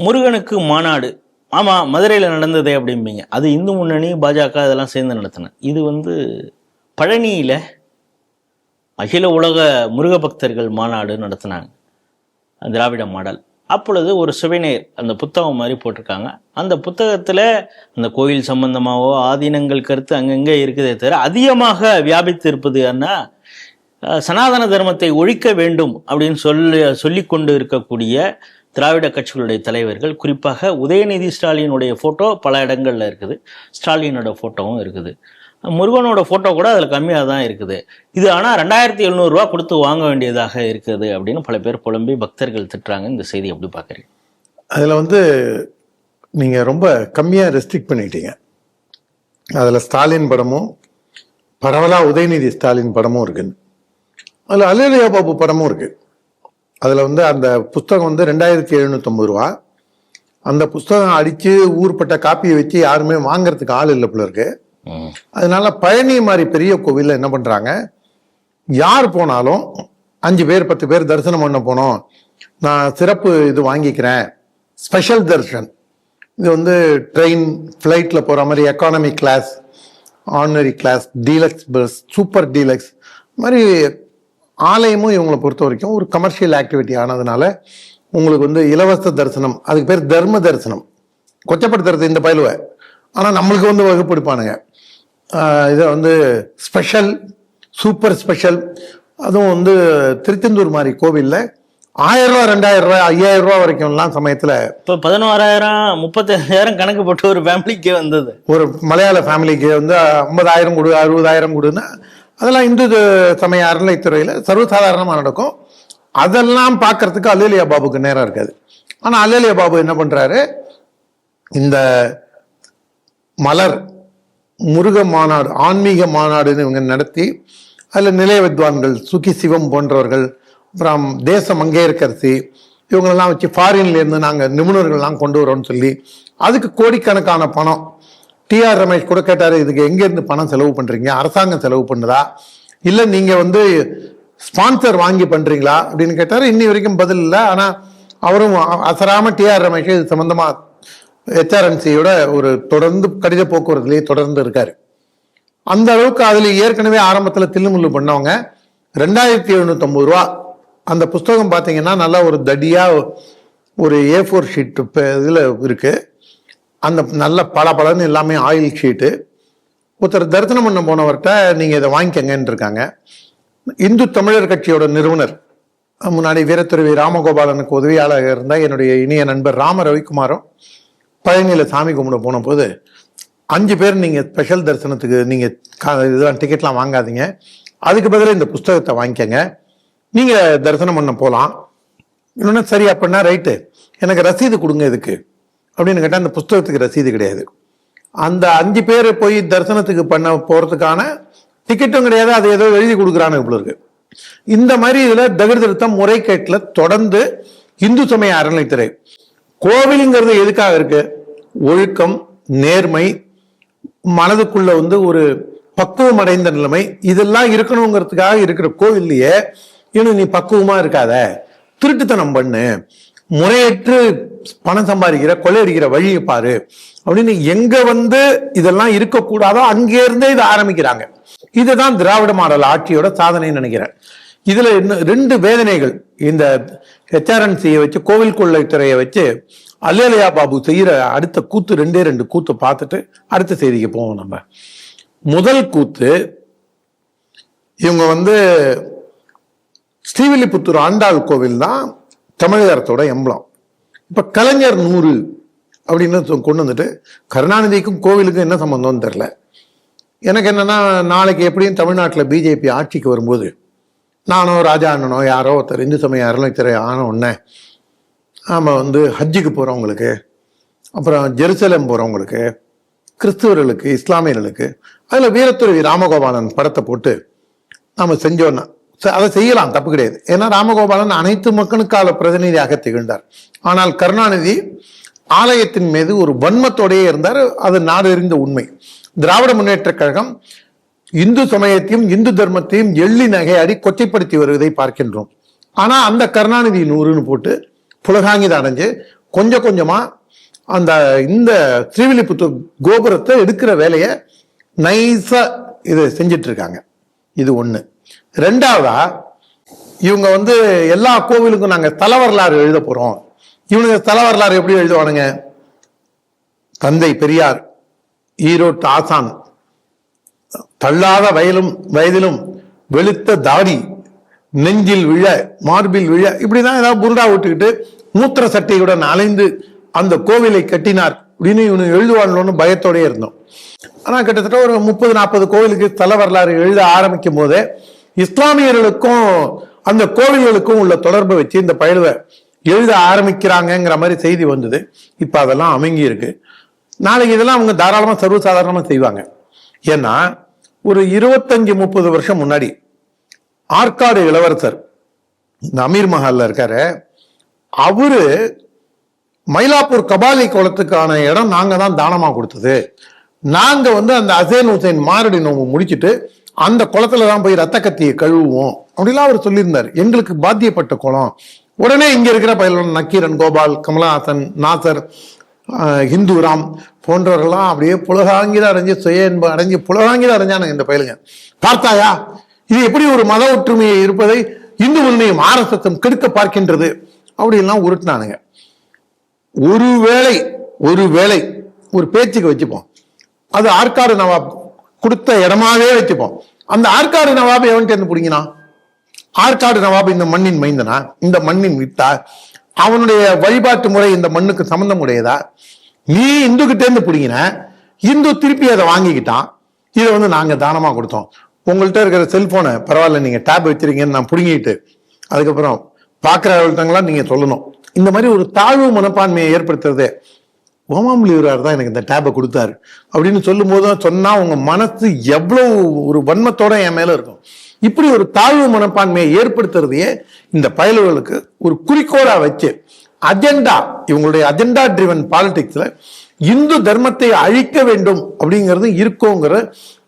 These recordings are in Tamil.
முருகனுக்கு மாநாடு, ஆமாம் மதுரையில் நடந்ததே அப்படிம்பீங்க. அது இந்து முன்னணி பாஜக இதெல்லாம் சேர்ந்து நடத்தின. இது பழனியில் அகில உலக முருக பக்தர்கள் மாநாடு நடத்தினாங்க, திராவிட மாடல். அப்பொழுது ஒரு சுவைநேர் அந்த புத்தகம் மாதிரி போட்டிருக்காங்க. அந்த புத்தகத்தில் அந்த கோயில் சம்பந்தமாகவோ ஆதீனங்கள் கருத்து அங்கங்கே இருக்குதே தவிர அதிகமாக வியாபித்து இருப்பது என்ன, சனாதன தர்மத்தை ஒழிக்க வேண்டும் அப்படின்னு சொல்லி கொண்டு இருக்கக்கூடிய திராவிட கட்சிகளுடைய தலைவர்கள், குறிப்பாக உதயநிதி ஸ்டாலினுடைய ஃபோட்டோ பல இடங்களில் இருக்குது, ஸ்டாலினோட ஃபோட்டோவும் இருக்குது, முருகனோட ஃபோட்டோ கூட அதில் கம்மியாக தான் இருக்குது. இது ஆனால் 2700 கொடுத்து வாங்க வேண்டியதாக இருக்குது அப்படின்னு பல பேர் புலம்பி பக்தர்கள் திட்டுறாங்க. இந்த செய்தி எப்படி பார்க்குறீங்க? அதில் நீங்கள் ரொம்ப கம்மியாக ரெஸ்ட்ரிக்ட் பண்ணிட்டீங்க. அதில் ஸ்டாலின் படமும் பரவலாக உதயநிதி ஸ்டாலின் படமும் இருக்குன்னு, அதில் அல்லேலூயா பாபு படமும் இருக்குது. அதில் அந்த புஸ்தகம் 2750 அந்த புஸ்தகம் அடித்து ஊர்பட்ட காப்பியை வச்சு யாருமே வாங்கறதுக்கு ஆள் இல்லை போல இருக்கு. அதனால பழனி மாதிரி பெரிய கோவிலில் என்ன பண்ணுறாங்க, யார் போனாலும் 5 பேர் 10 பேர் தரிசனம் பண்ண போனோம், நான் சிறப்பு இது வாங்கிக்கிறேன், ஸ்பெஷல் தர்ஷன், இது ட்ரெயின் ஃப்ளைட்டில் போகிற மாதிரி economy class, ordinary class, deluxe bus, super deluxe மாதிரி ஆலயமும் இவங்களை பொறுத்த வரைக்கும் ஒரு கமர்ஷியல் ஆக்டிவிட்டி ஆனதுனால உங்களுக்கு இலவச தரிசனம், அதுக்கு பேர் தர்ம தரிசனம், கொச்சப்படுத்துறது இந்த பயிலுவை. ஆனால் நம்மளுக்கு வகுப்படுப்பானுங்க. இதை ஸ்பெஷல், சூப்பர் ஸ்பெஷல். அதுவும் திருச்செந்தூர் மாதிரி கோவிலில் 1000 ரூபா 2000 ரூபா 5000 ரூபா வரைக்கும்லாம் சமயத்தில் இப்போ 11000 35000 கணக்கு போட்டு ஒரு ஃபேமிலிக்கே வந்தது. ஒரு மலையாள ஃபேமிலிக்கு 50,000 கொடு 60,000 கொடுன்னா அதெல்லாம் இந்து சமய அறநிலைத்துறையில் சர்வசாதாரணமாக நடக்கும். அதெல்லாம் பார்க்கறதுக்கு அல்லேலூயா பாபுக்கு நேரம் இருக்காது. ஆனால் அல்லேலூயா பாபு என்ன பண்ணுறாரு, இந்த மலர் முருக மாநாடு, ஆன்மீக மாநாடுன்னு இவங்க நடத்தி அதில் நிலைய வித்வான்கள் சுகி சிவம் போன்றவர்கள், அப்புறம் தேச மங்கையர்கரசி இவங்களெல்லாம் வச்சு ஃபாரின்லேருந்து நாங்கள் நிபுணர்கள்லாம் கொண்டு வரோம்னு சொல்லி அதுக்கு கோடிக்கணக்கான பணம். டிஆர் ரமேஷ் கூட கேட்டார், இதுக்கு எங்கேருந்து பணம் செலவு பண்ணுறீங்க, அரசாங்கம் செலவு பண்ணுதா இல்லை நீங்கள் ஸ்பான்சர் வாங்கி பண்ணுறீங்களா அப்படின்னு கேட்டார். இன்னி வரைக்கும் பதில் இல்லை. ஆனால் அவரும் அசராமல் டிஆர் ரமேஷ் இது சம்மந்தமாக HRNCயோட ஒரு தொடர்ந்து கடித போக்குவரத்துலேயே தொடர்ந்து இருக்காரு. அந்த அளவுக்கு அதில் ஏற்கனவே ஆரம்பத்தில் தில்லுமுள்ளு பண்ணவங்க 2750 அந்த புஸ்தகம் பார்த்தீங்கன்னா நல்லா ஒரு தடியாக ஒரு A4 ஷீட் இதில் இருக்குது. அந்த நல்ல பலன்னு எல்லாமே ஆயில் ஷீட்டு. ஒருத்தர் தரிசனம் பண்ண போனவர்கிட்ட நீங்கள் இதை வாங்கிக்கங்கன்னு இருக்காங்க. இந்து தமிழர் கட்சியோட நிறுவனர், முன்னாடி வீரத்துறவி ராமகோபாலனுக்கு உதவியாளர் இருந்தால் என்னுடைய இனிய நண்பர் ராம ரவிக்குமாரும் பழனியில் சாமி கும்பிட போன போது 5 பேர் நீங்கள் ஸ்பெஷல் தரிசனத்துக்கு நீங்கள் இதெல்லாம் டிக்கெட்லாம் வாங்காதீங்க, அதுக்கு பதிலாக இந்த புஸ்தகத்தை வாங்கிக்கங்க, நீங்கள் தரிசனம் பண்ண போகலாம். இன்னொன்று சரி அப்படின்னா ரைட்டு, எனக்கு ரசீது கொடுங்க இதுக்கு அப்படின்னு கேட்டால் அந்த புஸ்தகத்துக்கு ரசீது கிடையாது. அந்த 5 பேர் போய் தரிசனத்துக்கு பண்ண போகிறதுக்கான டிக்கெட்டும் கிடையாது, அது ஏதோ எழுதி கொடுக்குறான்னு இவ்வளோ இருக்கு. இந்த மாதிரி இதில் தகுதிருத்தம் முறைகேட்டில் தொடர்ந்து இந்து சமய அறநிலைத்துறை. கோவிலுங்கிறது எதுக்காக இருக்கு, ஒழுக்கம், நேர்மை, மனதுக்குள்ள ஒரு பக்குவம் அடைந்த நிலைமை, இதெல்லாம் இருக்கணுங்கிறதுக்காக இருக்கிற கோவில்லையே இன்னும் நீ பக்குவமா இருக்காத, திருட்டுத்தனம் பண்ணு, முறையற்று பணம் சம்பாதிக்கிற கொள்ளையடிக்கிற வழியை பாரு அப்படின்னு எங்க இதெல்லாம் இருக்கக்கூடாதோ அங்கே இருந்தே இதை ஆரம்பிக்கிறாங்க. இதுதான் திராவிட மாடல் ஆட்சியோட சாதனைன்னு நினைக்கிறேன். இதுல 2 வேதனைகள். இந்த HRNCயை வச்சு, கோவில் கொள்ளைத்துறையை வச்சு அல்லேலூயா பாபு செய்யற அடுத்த கூத்து 2 கூத்து பார்த்துட்டு அடுத்த செய்திக்கு போவோம். நம்ம முதல் கூத்து, இவங்க ஸ்ரீவில்லிபுத்தூர் ஆண்டாள் கோவில் தான் தமிழகத்தோட எம்பளம். இப்ப கலைஞர் 100 அப்படின்னு கொண்டு வந்துட்டு கருணாநிதிக்கும் கோவிலுக்கும் என்ன சம்பந்தம்னு தெரியல. எனக்கு என்னன்னா, நாளைக்கு எப்படியும் தமிழ்நாட்டில் பிஜேபி ஆட்சிக்கு வரும்போது நானோ ராஜா அண்ணனோ யாரோ ஒருத்தர் இந்து சமய அறநிலைத்துறை ஆன உடனே நாம் ஹஜ்ஜுக்கு போகிறவங்களுக்கு, அப்புறம் ஜெருசலேம் போகிறவங்களுக்கு, கிறிஸ்துவர்களுக்கு, இஸ்லாமியர்களுக்கு அதில் வீரத்துறவி ராமகோபாலன் படத்தை போட்டு நாம் செஞ்சோன்னா அதை செய்யலாம், தப்பு கிடையாது. ஏன்னா ராமகோபாலன் அனைத்து மக்களுக்கான பிரதிநிதியாக திகழ்ந்தார். ஆனால் கருணாநிதி ஆலயத்தின் மீது ஒரு வன்மத்தோடையே இருந்தார். அது நாடு அறிந்த உண்மை. திராவிட முன்னேற்ற கழகம் இந்து சமயத்தையும் இந்து தர்மத்தையும் எள்ளி நகையாடி கொச்சைப்படுத்தி வருவதை பார்க்கின்றோம். ஆனா அந்த கருணாநிதி 100ன்னு போட்டு புலகாங்கிதம் அடைஞ்சு கொஞ்சம் கொஞ்சமா அந்த இந்த ஸ்ரீவில்லிபுத்தூர் கோபுரத்தை எடுக்கிற வேலையை நைஸா இது செஞ்சிட்டு இருக்காங்க. இது ஒண்ணு. ரெண்டாவதா, இவங்க வந்து எல்லா கோவிலுக்கும் நாங்க தல வரலாறு எழுத போறோம். இவனுங்க தல வரலாறு எப்படி எழுதுவானுங்க? தந்தை பெரியார், ஈரோட்டு ஆசான், தள்ளாத வயதிலும் வெளுத்த தாடி, நெஞ்சில் விழ மார்பில் விழ, இப்படிதான் ஏதாவது புருடா விட்டுக்கிட்டு மூத்திர சட்டையுடன் அலைந்து அந்த கோவிலை கட்டினார் அப்படின்னு இவனு எழுதுவானோன்னு பயத்தோடய இருந்தோம். ஆனா கிட்டத்தட்ட ஒரு 30-40 கோவிலுக்கு தல வரலாறு எழுத ஆரம்பிக்கும் போதே இஸ்லாமியர்களுக்கும் அந்த கோவில்களுக்கும் உள்ள தொடர்பை வச்சு இந்த பயிலுவை எழுத ஆரம்பிக்கிறாங்கிற மாதிரி செய்தி வந்தது. இப்ப அதெல்லாம் அமைங்கி இருக்கு. நாளைக்கு இதெல்லாம் அவங்க தாராளமா சர்வசாதாரணமா செய்வாங்க. ஏன்னா ஒரு 25-30 வருஷம் முன்னாடி ஆற்காடு இளவரசர் இந்த அமீர் மஹால்ல இருக்காரு, அவரு மயிலாப்பூர் கபாலி குளத்துக்கான இடம் நாங்க தான் தானமா கொடுத்தது. நாங்க வந்து அந்த அசேன் ஹுசைன் மாரடி நோம்பு முடிச்சுட்டு அந்த குளத்துல தான் போய் ரத்த கத்தியை கழுவுவோம் அப்படிலாம் அவர் சொல்லியிருந்தார். எங்களுக்கு பாத்தியப்பட்ட குளம். உடனே இங்க இருக்கிற பயிலன் நக்கீரன், கோபால், கமலஹாசன், நாசர், ஹிந்துராம் போன்றவர்கள்லாம் அப்படியே புலகாங்கிதான் அடைஞ்சு சுய என்ப அடைஞ்சு புலகாங்கிதான் அடைஞ்சானுங்க. இந்த பயிலுங்க பார்த்தாயா, இது எப்படி ஒரு மத ஒற்றுமையை இருப்பதை இந்து முன்னையும் RSS கெடுக்க பார்க்கின்றது அப்படின்லாம் உருட்டினானுங்க. ஒருவேளை ஒரு பேச்சுக்கு வச்சுப்போம், அது ஆற்காடு நவாப் கொடுத்த இடமாவே வச்சுப்போம். அந்த ஆற்காடு நவாப் எவன்ட்டு இருந்து பிடிங்கினா? ஆற்காடு நவாப் இந்த மண்ணின் மைந்தனா? இந்த மண்ணின் வித்தா? அவனுடைய வழிபாட்டு முறை இந்த மண்ணுக்கு சம்பந்தம் உடையதா? நீ இந்து கிட்ட இருந்து பிடிங்கின, இந்து திருப்பி அதை வாங்கிக்கிட்டான். இதை வந்து நாங்க தானமா கொடுத்தோம். உங்கள்கிட்ட இருக்கிற செல்போனை பரவாயில்ல, நீங்க டேப் வச்சிருக்கீங்கன்னு நான் பிடுங்கிட்டு அதுக்கப்புறம் பாக்குறவங்களாம் நீங்க சொல்லணும். இந்த மாதிரி ஒரு தாழ்வு மனப்பான்மையை ஏற்படுத்துறது. ஓமாம்புலியூரார் தான் எனக்கு இந்த டேபை கொடுத்தாரு அப்படின்னு சொல்லும் போது சொன்னா உங்க மனசு எவ்வளவு ஒரு வன்மத்தோட என் மேல இருக்கும். இப்படி ஒரு தாழ்வு மனப்பான்மையை ஏற்படுத்துறதையே இந்த பயல்களுக்கு ஒரு குறிக்கோளா வச்சு அஜெண்டா, இவங்களுடைய அஜெண்டா ட்ரிவன் பாலிடிக்ஸ்ல இந்து தர்மத்தை அழிக்க வேண்டும் அப்படிங்கிறது இருக்கோங்கிற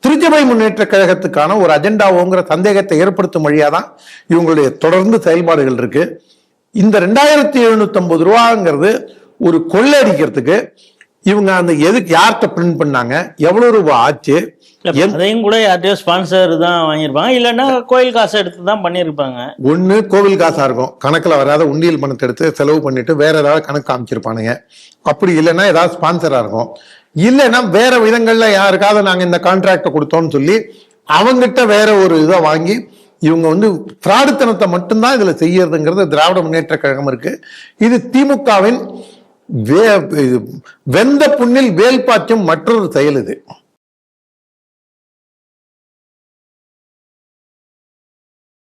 திருச்சபை முன்னேற்ற கழகத்துக்கான ஒரு அஜெண்டாவோங்கிற சந்தேகத்தை ஏற்படுத்தும் வழியாதான் இவங்களுடைய தொடர்ந்து செயல்பாடுகள் இருக்கு. இந்த 2750 ரூபாங்கிறது ஒரு கொள்ளடிக்கிறதுக்கு இவங்க அந்த எதுக்கு யார்கிட்ட பிரிண்ட் பண்ணாங்க, எவ்வளவு ரூபாய் ஆச்சு, அதையும் கூட யார்ட்டையோ ஸ்பான்சர் தான் வாங்கியிருப்பாங்க, இல்லைன்னா கோயில் காசை எடுத்து தான் பண்ணியிருப்பாங்க. ஒண்ணு கோவில் காசா இருக்கும், கணக்குல வராத உண்டியல் பணத்தை எடுத்து செலவு பண்ணிட்டு வேற ஏதாவது கணக்கு காமிச்சிருப்பானுங்க. அப்படி இல்லைன்னா ஏதாவது ஸ்பான்சரா இருக்கும். இல்லைன்னா வேற விதங்கள்ல யாருக்காவது நாங்க இந்த கான்ட்ராக்டை கொடுத்தோம்னு சொல்லி அவங்கிட்ட வேற ஒரு இதை வாங்கி இவங்க வந்து பிராடுத்தனத்தை மட்டும்தான் இதுல செய்யறதுங்கிறது திராவிட முன்னேற்ற கழகம் இருக்கு. இது திமுகவின் வெந்த புண்ணில் வேல் பாய்ச்சும் மற்றொரு செயல் இது.